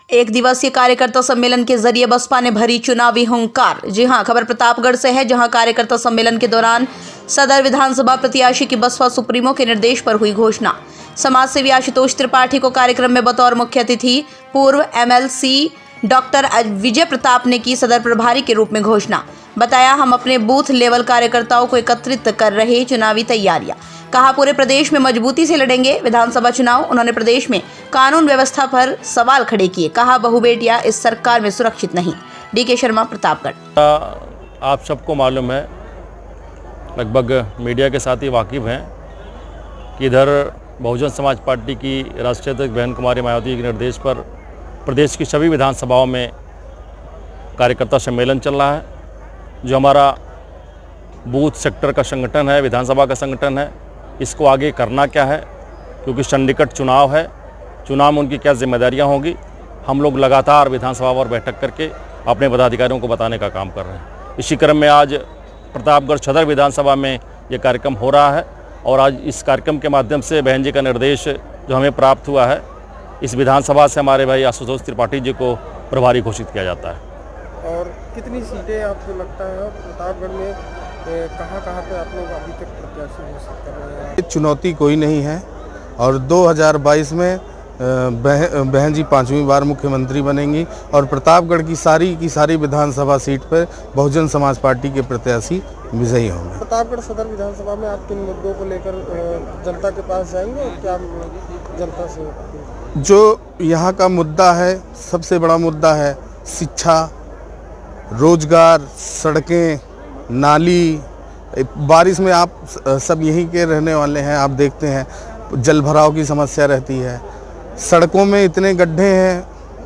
एक दिवसीय कार्यकर्ता सम्मेलन के जरिए बसपा ने भरी चुनावी हुंकार। जी हां, खबर प्रतापगढ़ से है, जहां कार्यकर्ता सम्मेलन के दौरान सदर विधानसभा प्रत्याशी की बसपा सुप्रीमो के निर्देश पर हुई घोषणा। समाज सेवी आशुतोष त्रिपाठी को कार्यक्रम में बतौर मुख्य अतिथि पूर्व एमएलसी डॉक्टर विजय प्रताप ने की सदर प्रभारी के रूप में घोषणा। बताया, हम अपने बूथ लेवल कार्यकर्ताओं को एकत्रित कर रहे चुनावी तैयारियां। कहा, पूरे प्रदेश में मजबूती से लड़ेंगे विधानसभा चुनाव। उन्होंने प्रदेश में कानून व्यवस्था पर सवाल खड़े किए। कहा, बहुबेटियां इस सरकार में सुरक्षित नहीं। डीके शर्मा, प्रतापगढ़। आप सबको मालूम है, लगभग मीडिया के साथ ही वाकिफ़ हैं कि इधर बहुजन समाज पार्टी की राष्ट्रीय अध्यक्ष बहन कुमारी मायावती के निर्देश पर प्रदेश की सभी विधानसभाओं में कार्यकर्ता सम्मेलन चल रहा है। जो हमारा बूथ सेक्टर का संगठन है, विधानसभा का संगठन है, इसको आगे करना क्या है, क्योंकि सन्निकट चुनाव है। चुनाव में उनकी क्या जिम्मेदारियां होंगी, हम लोग लगातार विधानसभा पर बैठक करके अपने पदाधिकारियों को बताने का काम कर रहे हैं। इसी क्रम में आज प्रतापगढ़ सदर विधानसभा में ये कार्यक्रम हो रहा है और आज इस कार्यक्रम के माध्यम से बहन जी का निर्देश जो हमें प्राप्त हुआ है, इस विधानसभा से हमारे भाई आशुतोष त्रिपाठी जी को प्रभारी घोषित किया जाता है। और कितनी सीटें आपको लगता है और प्रतापगढ़ में कहाँ पे आप लोग अभी तक प्रत्याशी घोषित कर रहे हैं? चुनौती कोई नहीं है और 2022 में बहन जी 5वीं बार मुख्यमंत्री बनेंगी और प्रतापगढ़ की सारी विधानसभा सीट पर बहुजन समाज पार्टी के प्रत्याशी विजयी होंगे। प्रतापगढ़ सदर विधानसभा में आप किन मुद्दों को लेकर जनता के पास जाएंगे और क्या जनता से? जो यहाँ का मुद्दा है, सबसे बड़ा मुद्दा है शिक्षा, रोजगार, सड़कें, नाली। बारिश में आप सब यहीं के रहने वाले हैं, आप देखते हैं जल भराव की समस्या रहती है। सड़कों में इतने गड्ढे हैं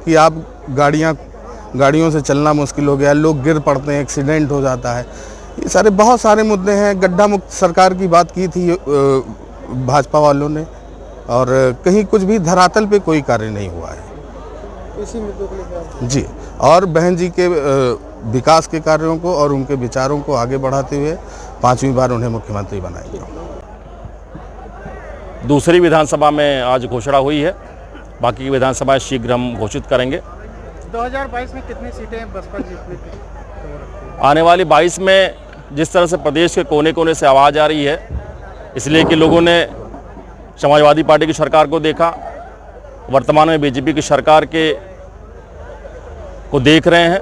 कि आप गाड़ियों से चलना मुश्किल हो गया, लोग गिर पड़ते हैं, एक्सीडेंट हो जाता है। ये बहुत सारे मुद्दे हैं। गड्ढा मुक्त सरकार की बात की थी भाजपा वालों ने और कहीं कुछ भी धरातल पे कोई कार्य नहीं हुआ है। इसी मुद्दों को लेकर जी, और बहन जी के विकास के कार्यों को और उनके विचारों को आगे बढ़ाते हुए 5वीं बार उन्हें मुख्यमंत्री बनाएंगे। दूसरी विधानसभा में आज घोषणा हुई है, बाकी की विधानसभाएं शीघ्र हम घोषित करेंगे। 2022 में कितनी सीटें बसपा जीतने की? आने वाली 22 में जिस तरह से प्रदेश के कोने कोने से आवाज़ आ रही है, इसलिए कि लोगों ने समाजवादी पार्टी की सरकार को देखा, वर्तमान में बीजेपी की सरकार को देख रहे हैं।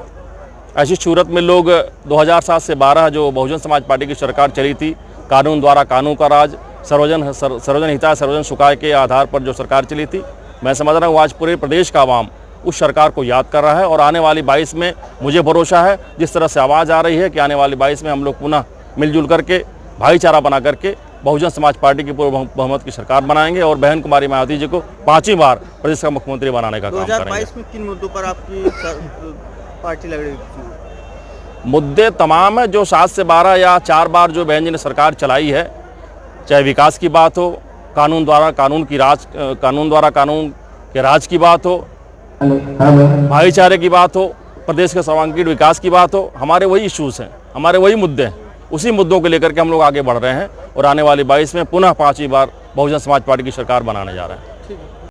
ऐसी सूरत में लोग 2007 से 12 जो बहुजन समाज पार्टी की सरकार चली थी, कानून द्वारा कानून का राज, सर्वजन हिताय सर्वजन सुखाय के आधार पर जो सरकार चली थी, मैं समझ रहा हूँ आज पूरे प्रदेश का आवाम उस सरकार को याद कर रहा है। और आने वाली 22 में मुझे भरोसा है, जिस तरह से आवाज़ आ रही है कि आने वाली 22 में हम लोग पुनः मिलजुल करके भाईचारा बना करके बहुजन समाज पार्टी की पूर्व बहुमत की सरकार बनाएंगे और बहन कुमारी मायावती जी को 5वीं बार प्रदेश का मुख्यमंत्री बनाने का काम करेंगे। 2022 में किन मुद्दों पर आपकी पार्टी लग रही है? मुद्दे तमाम है, जो 7 से 12 या 4 बार जो बहन जी ने सरकार चलाई है, चाहे विकास की बात हो, कानून द्वारा कानून के राज की बात हो, भाईचारे की बात हो, प्रदेश के सर्वांगीण विकास की बात हो, हमारे वही इश्यूज़ हैं, हमारे वही मुद्दे हैं। उसी मुद्दों को लेकर के हम लोग आगे बढ़ रहे हैं और आने वाली 22 में पुनः 5वीं बार बहुजन समाज पार्टी की सरकार बनाने जा रहे हैं।